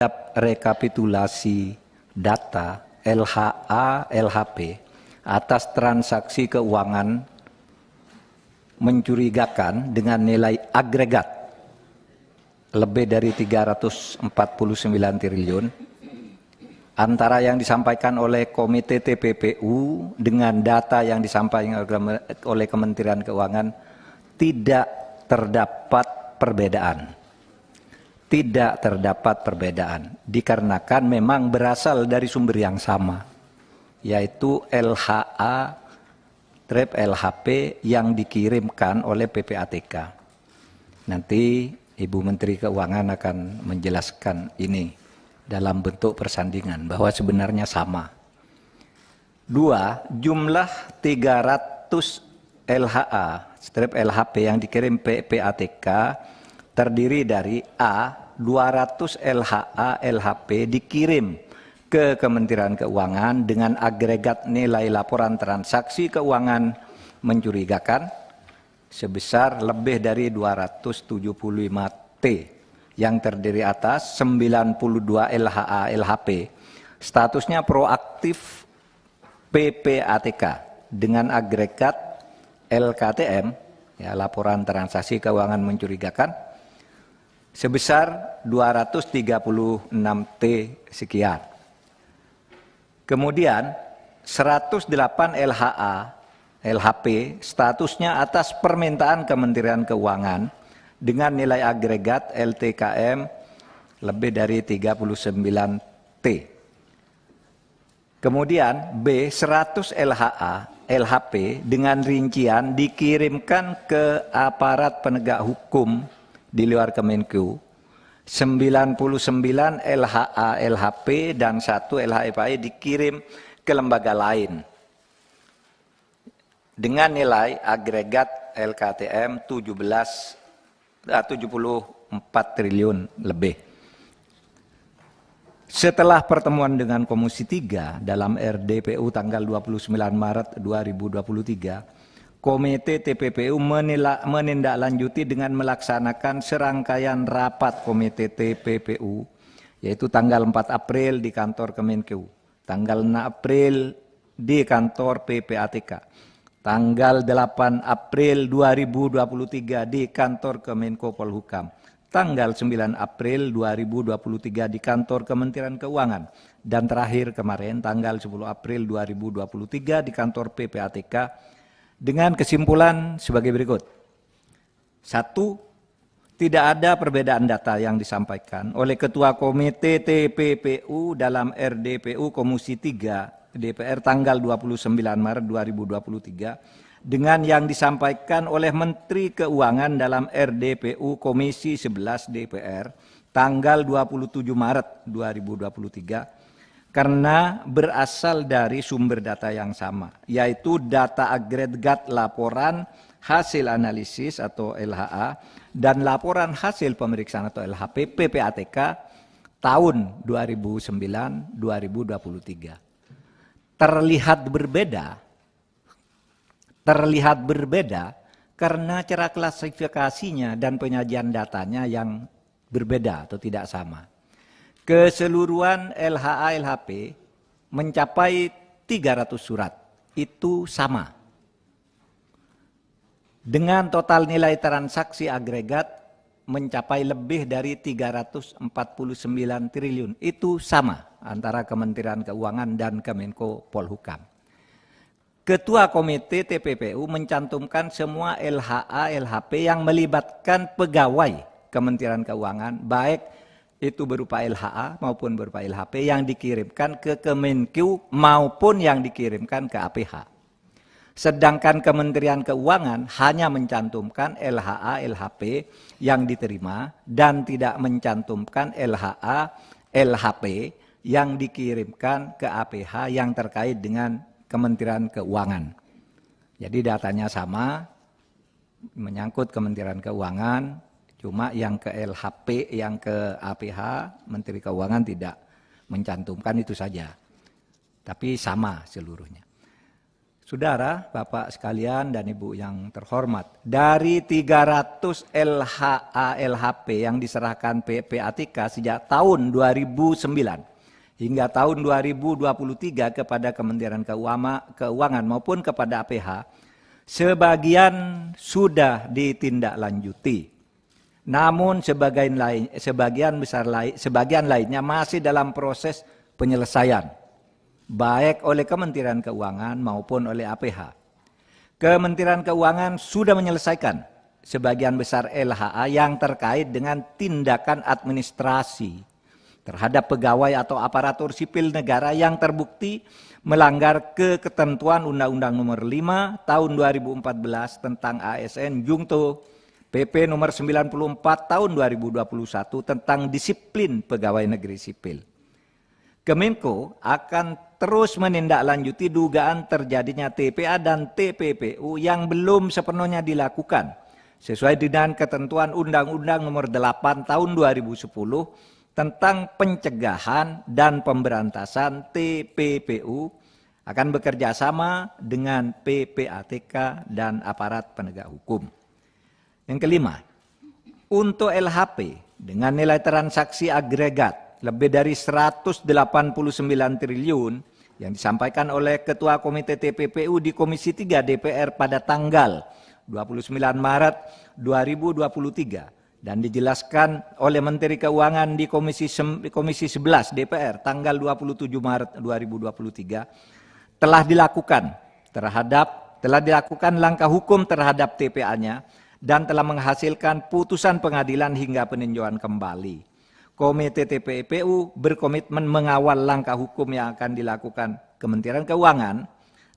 rekapitulasi data LHA LHP atas transaksi keuangan mencurigakan dengan nilai agregat lebih dari 349 triliun antara yang disampaikan oleh Komite TPPU dengan data yang disampaikan oleh Kementerian Keuangan tidak terdapat perbedaan. Tidak terdapat perbedaan, dikarenakan memang berasal dari sumber yang sama, yaitu LHA trip LHP yang dikirimkan oleh PPATK. Nanti Ibu Menteri Keuangan akan menjelaskan ini dalam bentuk persandingan, bahwa sebenarnya sama. 2. Jumlah 300 LHA strip LHP yang dikirim PPATK terdiri dari A. 200 LHA LHP dikirim ke Kementerian Keuangan dengan agregat nilai laporan transaksi keuangan mencurigakan sebesar lebih dari 275 T yang terdiri atas 92 LHA LHP statusnya proaktif PPATK dengan agregat LKTM ya, laporan transaksi keuangan mencurigakan sebesar 236 T sekian. Kemudian 108 LHA LHP statusnya atas permintaan Kementerian Keuangan dengan nilai agregat LTKM lebih dari 39 T. Kemudian B 100 LHA LHP dengan rincian dikirimkan ke aparat penegak hukum di luar Kemenku, 99 LHA LHP dan 1 LHPAI dikirim ke lembaga lain dengan nilai agregat LKTM 74 triliun lebih. Setelah pertemuan dengan Komisi 3 dalam RDPU tanggal 29 Maret 2023, Komite TPPU menindaklanjuti dengan melaksanakan serangkaian rapat Komite TPPU, yaitu tanggal 4 April di kantor Kemenkeu, tanggal 6 April di kantor PPATK, tanggal 8 April 2023 di kantor Kemenko Polhukam, tanggal 9 April 2023 di kantor Kementerian Keuangan, dan terakhir kemarin tanggal 10 April 2023 di kantor PPATK, dengan kesimpulan sebagai berikut. 1. Tidak ada perbedaan data yang disampaikan oleh Ketua Komite TPPU dalam RDPU Komisi 3 DPR tanggal 29 Maret 2023 dengan yang disampaikan oleh Menteri Keuangan dalam RDPU Komisi 11 DPR tanggal 27 Maret 2023 karena berasal dari sumber data yang sama, yaitu data agregat laporan hasil analisis atau LHA dan laporan hasil pemeriksaan atau LHP PPATK tahun 2009-2023. Terlihat berbeda karena cara klasifikasinya dan penyajian datanya yang berbeda atau tidak sama. Keseluruhan LHA LHP mencapai 300 surat, itu sama. Dengan total nilai transaksi agregat mencapai lebih dari 349 triliun, itu sama antara Kementerian Keuangan dan Kemenko Polhukam. Ketua Komite TPPU mencantumkan semua LHA LHP yang melibatkan pegawai Kementerian Keuangan, baik itu berupa LHA maupun berupa LHP yang dikirimkan ke Kemenku maupun yang dikirimkan ke APH. Sedangkan Kementerian Keuangan hanya mencantumkan LHA LHP yang diterima dan tidak mencantumkan LHA LHP yang dikirimkan ke APH yang terkait dengan Kementerian Keuangan. Jadi datanya sama, menyangkut Kementerian Keuangan. Cuma yang ke LHP, yang ke APH, Menteri Keuangan tidak mencantumkan itu saja. Tapi sama seluruhnya. Saudara, Bapak sekalian dan Ibu yang terhormat, dari 300 LHA-LHP yang diserahkan PPATK sejak tahun 2009 hingga tahun 2023 kepada Kementerian Keuangan maupun kepada APH, sebagian sudah ditindaklanjuti. Namun sebagian lainnya masih dalam proses penyelesaian, baik oleh Kementerian Keuangan maupun oleh APH. Kementerian Keuangan sudah menyelesaikan sebagian besar LHA yang terkait dengan tindakan administrasi terhadap pegawai atau aparatur sipil negara yang terbukti melanggar ketentuan Undang-Undang Nomor 5 Tahun 2014 tentang ASN Jungto, PP Nomor 94 Tahun 2021 tentang disiplin pegawai negeri sipil. Kemenko akan terus menindaklanjuti dugaan terjadinya TPA dan TPPU yang belum sepenuhnya dilakukan sesuai dengan ketentuan Undang-Undang Nomor 8 Tahun 2010 tentang pencegahan dan pemberantasan TPPU, akan bekerja sama dengan PPATK dan aparat penegak hukum. Yang kelima, untuk LHP dengan nilai transaksi agregat lebih dari 189 triliun yang disampaikan oleh Ketua Komite TPPU di Komisi 3 DPR pada tanggal 29 Maret 2023 dan dijelaskan oleh Menteri Keuangan di Komisi 11 DPR tanggal 27 Maret 2023 telah dilakukan langkah hukum terhadap TPA-nya dan telah menghasilkan putusan pengadilan hingga peninjauan kembali. Komite TPPU berkomitmen mengawal langkah hukum yang akan dilakukan Kementerian Keuangan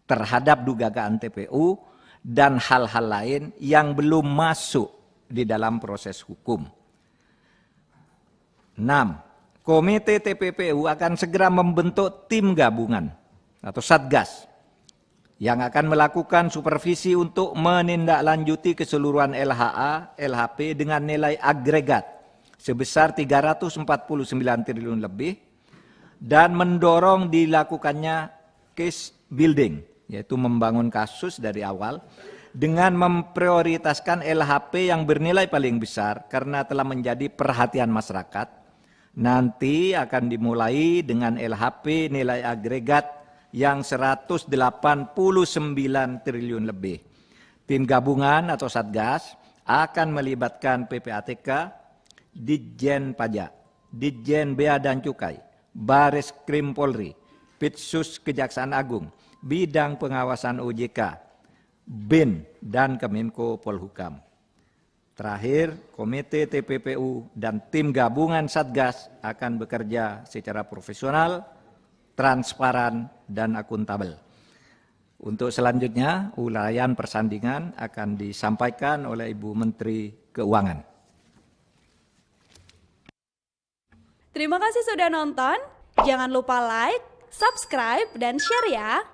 terhadap dugaan TPU dan hal-hal lain yang belum masuk di dalam proses hukum. 6. Komite TPPU akan segera membentuk tim gabungan atau Satgas yang akan melakukan supervisi untuk menindaklanjuti keseluruhan LHA, LHP dengan nilai agregat sebesar 349 triliun lebih dan mendorong dilakukannya case building, yaitu membangun kasus dari awal dengan memprioritaskan LHP yang bernilai paling besar karena telah menjadi perhatian masyarakat. Nanti akan dimulai dengan LHP nilai agregat yang 189 triliun lebih. Tim gabungan atau Satgas akan melibatkan PPATK, Ditjen Pajak, Ditjen Bea dan Cukai, Baris Krim Polri, Pitsus Kejaksaan Agung, Bidang Pengawasan OJK, BIN, dan Kemenko Polhukam. Terakhir, Komite TPPU dan tim gabungan Satgas akan bekerja secara profesional, transparan, dan akuntabel. Untuk selanjutnya, uraian persandingan akan disampaikan oleh Ibu Menteri Keuangan. Terima kasih sudah nonton. Jangan lupa like, subscribe, dan share ya.